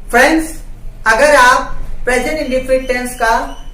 Friends, अगर आप present indefinite tense का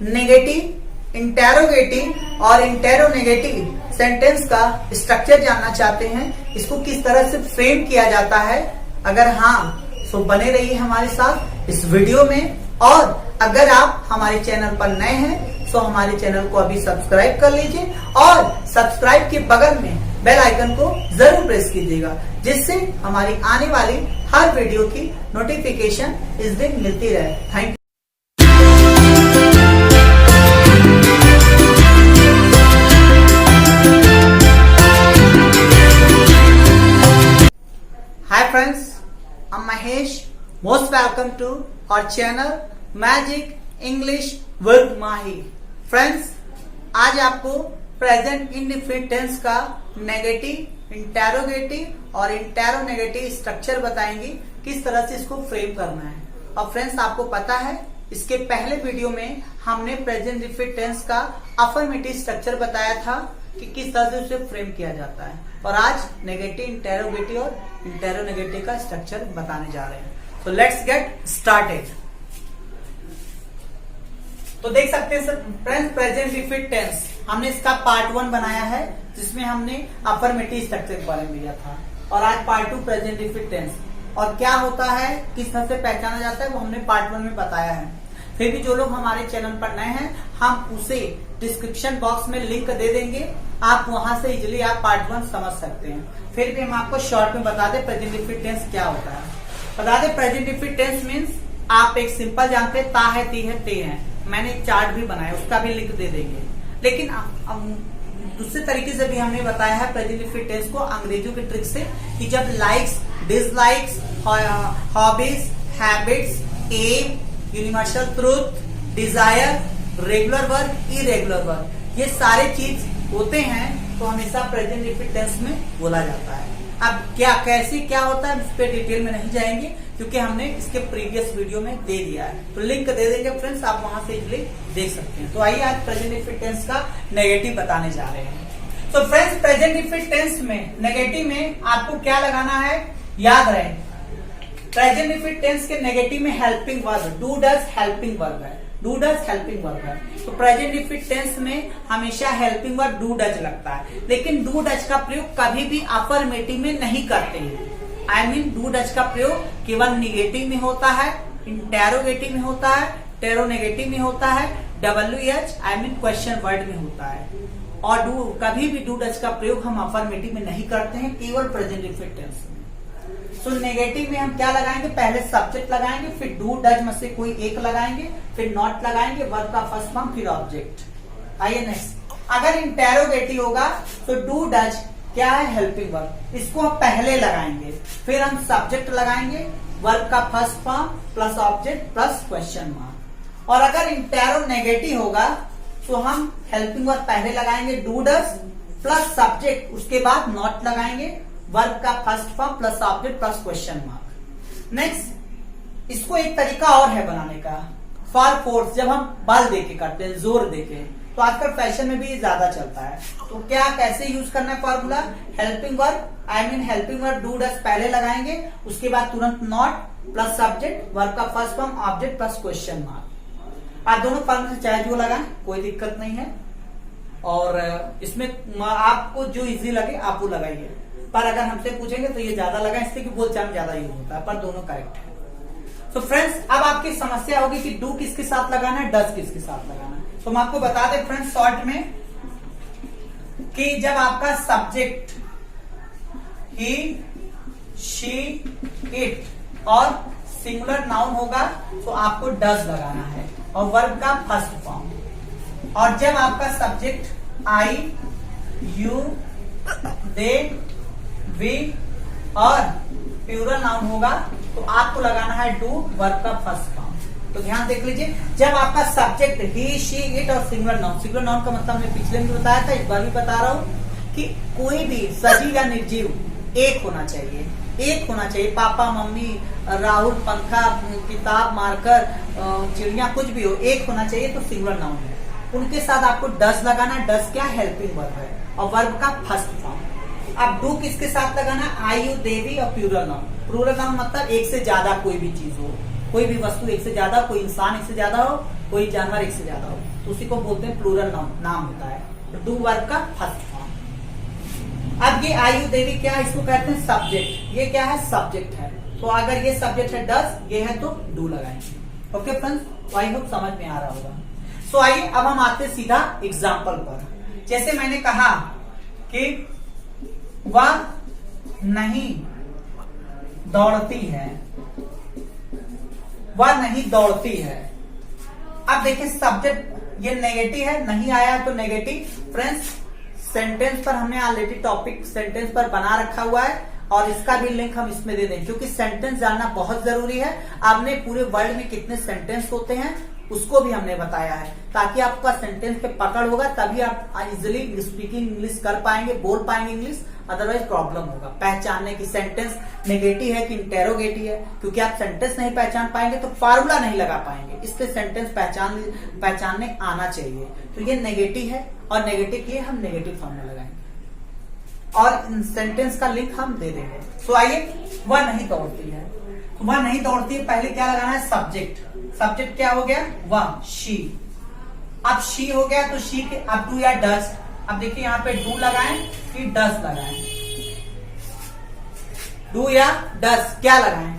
नेगेटिव, इंटेरोगेटिव और इंटेरोनेगेटिव सेंटेंस का स्ट्रक्चर जानना चाहते हैं, इसको किस तरह से फ्रेम किया जाता है, अगर हाँ तो बने रहिए हमारे साथ इस वीडियो में। और अगर आप हमारे चैनल पर नए हैं तो हमारे चैनल को अभी सब्सक्राइब कर लीजिए और सब्सक्राइब के बगल में बेल आइकन को जरूर प्रेस कीजिएगा, जिससे हमारी आने वाली हर वीडियो की नोटिफिकेशन इस दिन मिलती रहे। Thank you. Hi friends, I'm Mahesh. Most welcome to our channel Magic English with Mahi. Friends, आज आपको प्रेजेंट इंडेफिनिट टेंस का नेगेटिव, इंटेरोगेटिव और इंटेरोनेगेटिव स्ट्रक्चर बताएंगे, किस तरह से इसको फ्रेम करना है। और फ्रेंड्स, आपको पता है इसके पहले वीडियो में हमने प्रेजेंट इंडेफिनिट टेंस का अफर्मेटिव स्ट्रक्चर बताया था कि किस तरह से उसे फ्रेम किया जाता है, और आज नेगेटिव, इंटेरोगेटिव और इंटेरोनेगेटिव का स्ट्रक्चर बताने जा रहे हैं। So let's get started. तो देख सकते हैं फ्रेंड्स, प्रेजेंट इंडेफिनिट टेंस हमने इसका पार्ट 1 बनाया है, जिसमें हमने अफर्मेटिव स्ट्रक्चर के बारे में लिया था, और आज पार्ट 2 प्रेजेंट इंडेफिनिट टेंस और क्या होता है, किस तरह से पहचाना जाता है, वो हमने पार्ट 1 में बताया है। फिर भी जो लोग हमारे चैनल पर नए हैं, हम उसे डिस्क्रिप्शन बॉक्स में लिंक दे देंगे, आप वहां से इजिली आप पार्ट 1 समझ सकते हैं। फिर भी हम आपको शॉर्ट में बता दें प्रेजेंट इंडेफिनिट टेंस क्या होता है। बता दें प्रेजेंट इंडेफिनिट टेंस मीन्स, आप एक सिंपल जानते हैं, ता है, ती है, ते है। मैंने एक चार्ट भी बनाया, उसका भी लिंक दे देंगे। लेकिन दूसरे तरीके से भी हमने बताया है प्रेजेंट इंडेफिनिट टेंस को अंग्रेजों के ट्रिक से, कि जब likes, dislikes, hobbies, habits, aim, universal truth, desire, regular verb, irregular verb, ये सारे चीज होते हैं तो हमेशा प्रेजेंट इंडेफिनिट टेंस में बोला जाता है। अब क्या, कैसे, क्या होता है, इस पे डिटेल में नहीं जाएंगे, क्योंकि हमने इसके प्रीवियस वीडियो में दे दिया है, तो लिंक दे देंगे फ्रेंड्स, आप वहां से इजिली देख सकते हैं। तो आइए आज प्रेजेंट इंडेफिनिट टेंस का नेगेटिव बताने जा रहे हैं। तो फ्रेंड्स, प्रेजेंट इंडेफिनिट टेंस में नेगेटिव में आपको क्या लगाना है, याद रहे प्रेजेंट इंडेफिनिट टेंस के नेगेटिव में helping verb, do does helping verb है, डू डज हेल्पिंग वर्ब है। तो प्रेजेंट इंडेफिनिट टेंस में हमेशा हेल्पिंग वर्ब डू डज लगता है, लेकिन डू डज का प्रयोग कभी भी अफर्मेटिव में नहीं करते हैं। आई मीन डू डज का प्रयोग केवल निगेटिव में होता है, इंटेरोगेटिव में होता है, टेरोनेगेटिव में होता है, WH I mean question word में होता है। और कभी भी डू डज का प्रयोग हम अफर्मेटिव में नहीं करते हैं, केवल प्रेजेंट इंडेफिनिट टेंस में। सो नेगेटिव में हम क्या लगाएंगे, पहले सब्जेक्ट लगाएंगे, फिर डू डज में से कोई एक लगाएंगे, फिर नॉट लगाएंगे, वर्ब का फर्स्ट फॉर्म, फिर ऑब्जेक्ट। आइए नेक्स्ट, अगर इंटेरोगेटिव होगा तो डू डज क्या है, हेल्पिंग वर्ब, इसको हम पहले लगाएंगे, फिर हम सब्जेक्ट लगाएंगे, वर्ब का first form plus object plus question mark. और अगर इंटेरोनेगेटिव होगा तो हम हेल्पिंग वर्ब पहले लगाएंगे, डू डज प्लस सब्जेक्ट, उसके बाद नॉट लगाएंगे, वर्ब का first form plus object plus question mark. Next, इसको एक तरीका और है बनाने का, फॉर फोर्स, जब हम बल देके करते हैं, जोर देके, तो आजकल फैशन में भी ज्यादा चलता है। तो क्या, कैसे यूज करना है formula, helping verb I mean helping verb do does पहले लगाएंगे, उसके बाद तुरंत नॉट प्लस सब्जेक्ट, वर्ब का first form, object plus question mark. आप दोनों फॉर्मूले से चाहे जो लगाएं, कोई दिक्कत नहीं है, और इसमें आपको जो इजी लगे आप वो लगाइए। पर अगर हमसे पूछेंगे तो ये ज्यादा लगा, इससे कि बोलचाल ज्यादा यूज होता है, पर दोनों करेक्ट है। तो फ्रेंड्स, अब आपकी समस्या होगी कि डू किसके साथ लगाना है, डज किसके साथ लगाना है। तो हम आपको बता दें फ्रेंड्स शॉर्ट में, कि जब आपका सब्जेक्ट ही, शी, इट और सिंगुलर नाउन होगा तो आपको डज लगाना है, और वर्ब का फर्स्ट फॉर्म। और जब आपका subject I, you, they, we और प्लूरल नाउन होगा तो आपको लगाना है डू, वर्ब का फर्स्ट फॉर्म। तो ध्यान देख लीजिए, जब आपका सब्जेक्ट ही, शी, इट और सिंगुलर नाउन, सिंगुलर नाउन का मतलब हमने पिछले में बताया था, इस बार भी बता रहा हूं कि कोई भी सजीव या निर्जीव एक होना चाहिए, एक होना चाहिए। पापा, मम्मी, राहुल, पंखा, किताब, मार्कर, चिड़िया, कुछ भी हो, एक होना चाहिए, तो सिंगुलर नाउन है। उनके साथ आपको डज लगाना, डज क्या, हेल्पिंग वर्ब है, और वर्ब का फर्स्ट फॉर्म। अब डू किसके साथ लगाना, आई, यू, दे, वी और प्लूरल नाउन। प्लूरल नाउन मतलब एक से ज्यादा कोई भी चीज हो, कोई भी वस्तु एक से ज्यादा, कोई इंसान एक से ज्यादा हो, कोई जानवर एक से ज्यादा हो, तो उसी को बोलते हैं प्लूरल नाम होता है। तो डू वर्ब का फर्स्ट फॉर्म। अब ये आयु देवी क्या है, इसको कहते हैं सब्जेक्ट। ये क्या है, सब्जेक्ट है। तो अगर ये सब्जेक्ट है डज, ये है तो डू लगाएंगे। ओके फ्रेंड्स, आई होप समझ में आ रहा होगा। सो आइए अब हम आते सीधा एग्जाम्पल पर। जैसे मैंने कहा कि वह नहीं दौड़ती है, वह नहीं दौड़ती है। अब देखिए सब्जेक्ट ये नेगेटिव है, नहीं आया तो नेगेटिव। फ्रेंड्स सेंटेंस पर हमने ऑलरेडी टॉपिक सेंटेंस पर बना रखा हुआ है और इसका भी लिंक हम इसमें दे दें, क्योंकि सेंटेंस जानना बहुत जरूरी है। आपने पूरे वर्ल्ड में कितने सेंटेंस होते हैं उसको भी हमने बताया है, ताकि आपका सेंटेंस पे पकड़ होगा, तभी आप इजिली स्पीकिंग इंग्लिश कर पाएंगे, बोल पाएंगे इंग्लिश। अदरवाइज प्रॉब्लम होगा पहचानने की, सेंटेंस नेगेटिव है कि इंटेरोगेटिव है, क्योंकि आप सेंटेंस नहीं पहचान पाएंगे तो फार्मूला नहीं लगा पाएंगे। इसलिए सेंटेंस पहचानने आना चाहिए। तो ये नेगेटिव है और नेगेटिव के लिए हम नेगेटिव फार्मूला लगाएंगे और सेंटेंस का लिंक हम दे देंगे। तो आइए, वह नहीं दौड़ती है। वह नहीं दौड़ती है, पहले क्या लगाना है, सब्जेक्ट। सब्जेक्ट क्या हो गया, वह, शी। अब शी हो गया तो शी के अब डू या डज। अब देखिए यहाँ पे डू लगाएं कि डज लगाएं, डू या डज क्या लगाएं।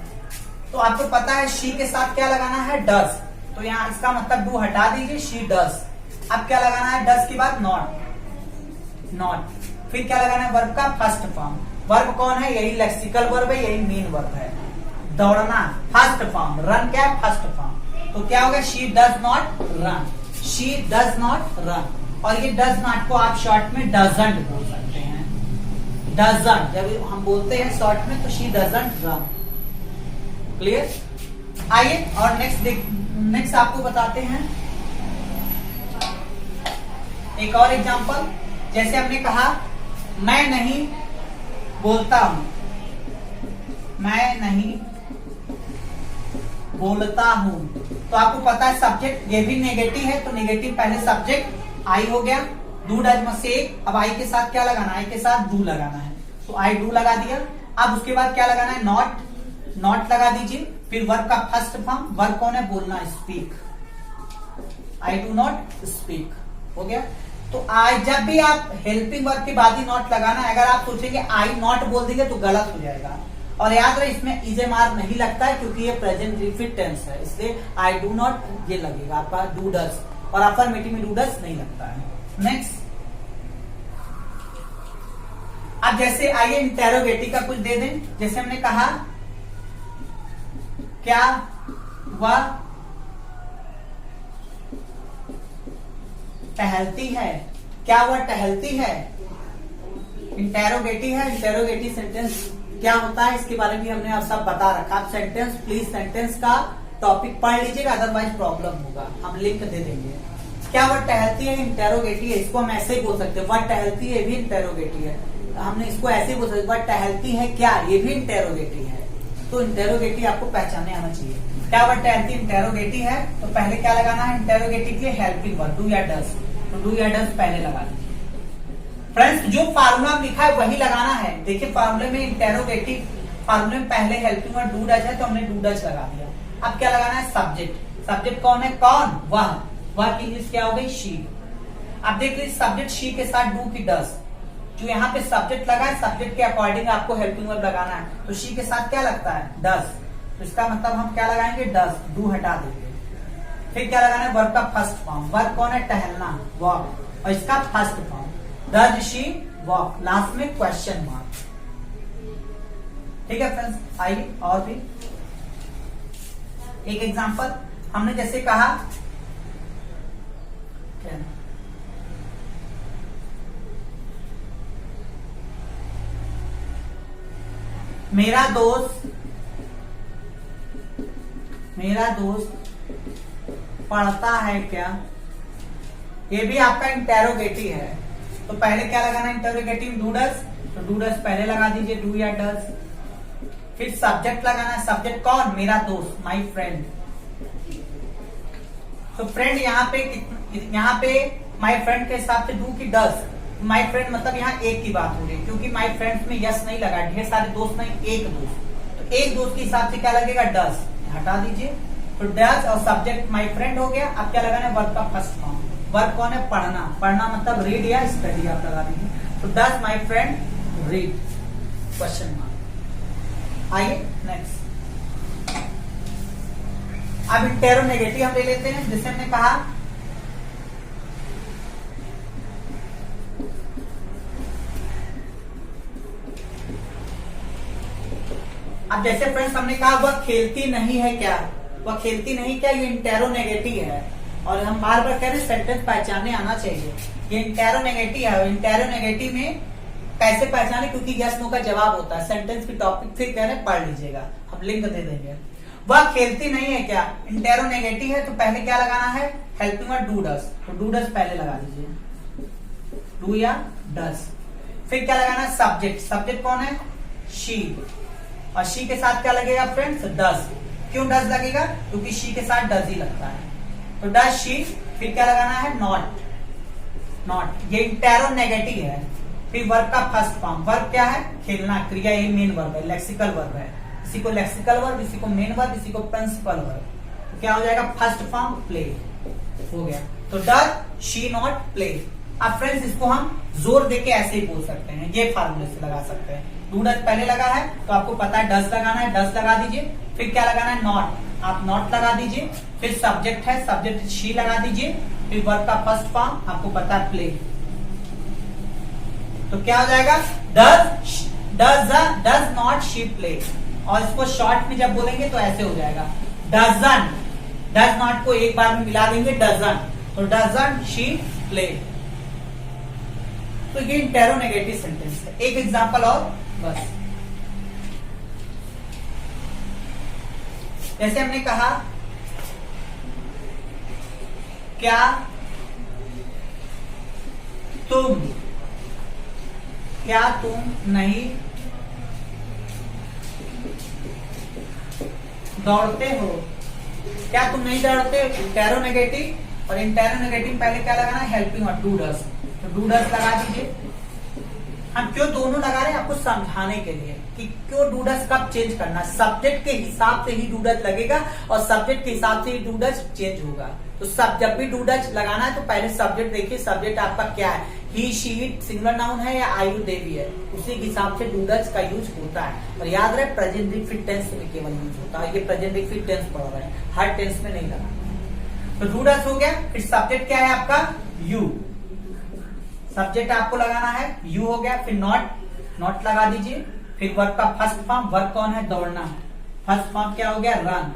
तो आपको पता है शी के साथ क्या लगाना है, डज। तो यहाँ इसका मतलब डू हटा दीजिए, शी डज। अब क्या लगाना है, डज के बाद नॉट, नॉट। फिर क्या लगाना है, वर्ब का फर्स्ट फॉर्म। वर्ब कौन है, यही लेक्सिकल वर्ब है, यही मेन वर्ब है। दौड़ना फर्स्ट फॉर्म, रन क्या है, फर्स्ट फॉर्म। तो क्या होगा, she does not run, she does not run. और ये डज नॉट को आप शॉर्ट में डजंट बोल सकते हैं। डजंट जब हम बोलते हैं शॉर्ट में तो शी डजंट रन। क्लियर। आइए और नेक्स्ट आपको बताते हैं एक और एग्जांपल। जैसे हमने कहा मैं नहीं बोलता हूं, मैं नहीं बोलता हूं। तो आपको पता है सब्जेक्ट ये भी नेगेटिव है, तो नेगेटिव पहले सब्जेक्ट आई हो गया, डू डज मस्ट से। अब आई के साथ क्या लगाना, आई के साथ डू लगाना है, तो आई डू लगा दिया। अब उसके बाद क्या लगाना है, नॉट, नॉट लगा दीजिए। फिर वर्ब का फर्स्ट फॉर्म, वर्ब कौन है, बोलना, speak. I do not speak हो गया। तो आई, जब भी आप हेल्पिंग वर्ब के बाद ही नॉट लगाना है। अगर आप सोचेंगे आई नॉट बोल देंगे तो गलत हो जाएगा। और याद रहे इसमें इजेमार नहीं लगता है, क्योंकि ये प्रेजेंट रिपीट टेंस है, इसलिए आई डू नॉट ये लगेगा आपका डू डज, और अफर्मेटिव में डू डज नहीं लगता है। नेक्स्ट, अब जैसे आइए इंटेरोगेटिव का कुछ दे दें। जैसे हमने कहा क्या वह टहलती है, क्या वह टहलती है, इंटेरोगेटिव है। इंटेरोगेटिव सेंटेंस क्या होता है इसके बारे में हमने आप सब बता रखा। आप सेंटेंस प्लीज सेंटेंस का टॉपिक पढ़ लीजिएगा, अदरवाइज प्रॉब्लम होगा। हम लिंक दे देंगे। क्या वह टहलती है, इंटेरोगेटिव है। इसको हम ऐसे ही बोल सकते हैं, वह टहलती है भी इंटेरोगेटिव है। हमने इसको ऐसे ही बोल सकते, वह टहलती है क्या, ये भी इंटेरोगेटिव है। तो इंटेरोगेटिव आपको पहचाने आना चाहिए। क्या वह टहलती इंटेरोगेटिव है, तो पहले क्या लगाना है, इंटेरोगेटिव के लिए हेल्पिंग वर्ब डू या डज। तो डू या डज पहले लगा दीजिए। फ्रेंड्स जो फार्मूला लिखा है वही लगाना है। देखिए फार्मूले में इंटेरोगेटिव, फार्मूले में पहले हेल्पिंग वर्ब डू डज है, तो हमने डू डज लगा दिया। अब क्या लगाना है, सब्जेक्ट। सब्जेक्ट कौन है, कौन, वह। वह की इंग्लिश क्या हो गई, शी। अब देख लीजिए सब्जेक्ट शी के साथ डू की डज। जो यहाँ पे सब्जेक्ट लगा है, सब्जेक्ट के अकॉर्डिंग आपको हेल्पिंग वर्ब लगाना है। तो शी के साथ क्या लगता है, डज। तो इसका मतलब हम क्या लगाएंगे, डज, डू हटा देंगे। फिर क्या लगाना है, वर्ब का फर्स्ट फॉर्म। वर्ब कौन है, टहलना, वॉक, और इसका first form does she walk, last में क्वेश्चन मार्क। ठीक है फ्रेंड्स। आइए और भी एक एग्जांपल। हमने जैसे कहा क्या, मेरा दोस्त पढ़ता है क्या। ये भी आपका इंटेरोगेटिव है, तो पहले क्या लगाना है, इंटेरोगेटिव डू डज। तो डू डज पहले लगा दीजिए, डू या डज। फिर सब्जेक्ट लगाना है। सब्जेक्ट कौन, मेरा दोस्त, माई फ्रेंड। तो फ्रेंड यहाँ पे माई फ्रेंड के हिसाब से डू की डज। माई फ्रेंड मतलब यहाँ एक की बात हो रही है, क्योंकि माई फ्रेंड्स में यस नहीं लगा, ढेर सारे दोस्त नहीं, एक दोस्त। तो एक दोस्त के हिसाब से क्या लगेगा, डज। हटा दीजिए। तो डज और सब्जेक्ट माय फ्रेंड हो गया। अब क्या लगाना है, वर्ब का फर्स्ट फॉर्म। वर्ब कौन है, पढ़ना। पढ़ना मतलब रीड या स्टडी आप लगा दीजिए। तो does my friend read, question mark. आइए नेक्स्ट। अब इंटेरोनेगेटिव हम ले लेते हैं, जिसे हमने कहा अब जैसे फ्रेंड्स हमने कहा वह खेलती नहीं है क्या, वह खेलती नहीं क्या, ये इंटेरोनेगेटिव है। और हम बार बार कह रहे हैं सेंटेंस पहचानने आना चाहिए। ये इंटेरोनेगेटिव है। इंटेरोनेगेटिव में कैसे पहचाने, क्योंकि यस नो का जवाब होता है। सेंटेंस की टॉपिक फिर कह रहे हैं, पढ़ लीजिएगा, हम लिंक दे देंगे। वह खेलती नहीं है क्या, इंटेरोनेगेटिव है, तो पहले क्या लगाना है, हेल्पिंग वर्ड डू डस। तो डू डस पहले लगा दीजिए, डू या डस। फिर क्या लगाना है, सब्जेक्ट। सब्जेक्ट कौन है, शी। और शी के साथ क्या लगेगा फ्रेंड्स, डज। क्यों डज लगेगा, क्योंकि शी के साथ डज ही लगता है। तो डज शी। फिर क्या लगाना है, नॉट। नॉट ये इंटेरोनेगेटिव है। फिर वर्ब का फर्स्ट फॉर्म। वर्ब क्या है, खेलना, क्रिया, ये मेन वर्ब है, लेक्सिकल वर्ब है। इसी को लेक्सिकल वर्ब, इसी को मेन वर्ब, इसी को प्रिंसिपल वर्ब। तो क्या हो जाएगा, फर्स्ट फॉर्म प्ले हो गया। तो डज शी नॉट प्ले। अब फ्रेंड्स इसको हम जोर देके ऐसे ही बोल सकते हैं, ये फार्मूले से लगा सकते हैं। डू डज पहले लगा है तो आपको पता है डज लगाना है, डज लगा दीजिए। फिर क्या लगाना है, नॉट, आप नॉट लगा दीजिए। फिर सब्जेक्ट है, सब्जेक्ट शी लगा दीजिए। फिर वर्ब का फर्स्ट फॉर्म आपको पता है प्ले। तो क्या हो जाएगा, डज नॉट शी प्ले। और इसको शॉर्ट में जब बोलेंगे तो ऐसे हो जाएगा, डजन। डज नॉट को एक बार में मिला देंगे, डजन। तो डजन शी प्ले। तो ये इंटेरोनेगेटिव सेंटेंस है। एक एग्जांपल और बस। जैसे हमने कहा, क्या तुम नहीं दौड़ते हो, क्या तुम नहीं दौड़ते, इंटेरोनेगेटिव। और इंटेरोनेगेटिव पहले क्या लगाना है, हेल्पिंग वर्ड डू डज। तो डू डज लगा दीजिए। हम क्यों दोनों लगा रहे हैं, आपको समझाने के लिए कि क्यों डू डज कब चेंज करना। सब्जेक्ट के हिसाब से ही डू डज लगेगा और सब्जेक्ट के हिसाब से ही डू डज चेंज होगा। तो सब जब भी डू डज लगाना है तो पहले सब्जेक्ट देखिए, सब्जेक्ट आपका क्या है, ही शी इट सिंगुलर नाउन है या आयु देवी है, उसी के हिसाब से डू डज का यूज होता है। और याद रहे प्रेजेंट डिफिनिट टेंस में केवल यूज होता है। ये प्रेजेंट डिफिनिट टेंस पढ़ रहे हैं, हर टेंस में नहीं लगा। तो डू डज हो गया। फिर सब्जेक्ट क्या है आपका, यू। सब्जेक्ट आपको लगाना है, यू हो गया। फिर नॉट लगा दीजिए। फिर वर्ब का फर्स्ट फॉर्म, वर्ब कौन है, दौड़ना। फर्स्ट फॉर्म क्या हो गया, रन।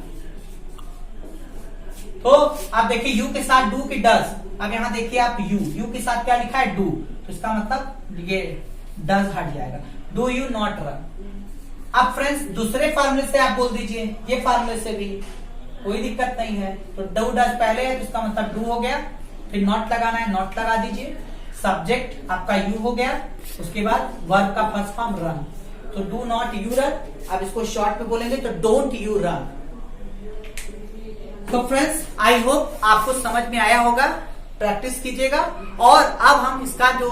तो आप देखिए यू के साथ डू की डज। अब यहां देखिए आप यू के साथ क्या लिखा है, डू। तो इसका मतलब ये डज हट जाएगा, डू यू नॉट रन। अब फ्रेंड्स दूसरे फार्मूले से आप बोल दीजिए, ये फार्मूले से भी कोई दिक्कत नहीं है। तो डू डज पहले है तो इसका मतलब डू हो गया। फिर नॉट लगाना है, नॉट लगा दीजिए। सब्जेक्ट आपका यू हो गया। उसके बाद वर्ब का फर्स्ट फॉर्म रन। तो डू नॉट यू रन। अब इसको शॉर्ट में बोलेंगे तो डोंट यू रन। तो फ्रेंड्स आई होप आपको समझ में आया होगा, प्रैक्टिस कीजिएगा। और अब हम इसका जो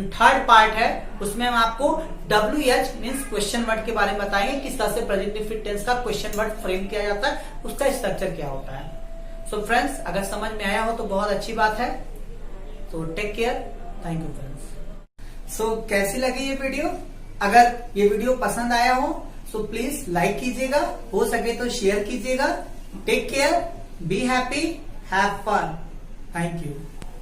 थर्ड पार्ट है उसमें हम आपको WH मीन्स क्वेश्चन वर्ड के बारे में बताएंगे, किस तरह से प्रेजेंट डिफिनिट टेंस का क्वेश्चन वर्ड फ्रेम किया जाता है, उसका स्ट्रक्चर क्या होता है। सो फ्रेंड्स अगर समझ में आया हो तो बहुत अच्छी बात है। तो take care, thank you friends. So कैसी लगी ये वीडियो, अगर ये वीडियो पसंद आया हो सो प्लीज लाइक कीजिएगा, हो सके तो शेयर कीजिएगा। Take care, be happy, have fun, thank you.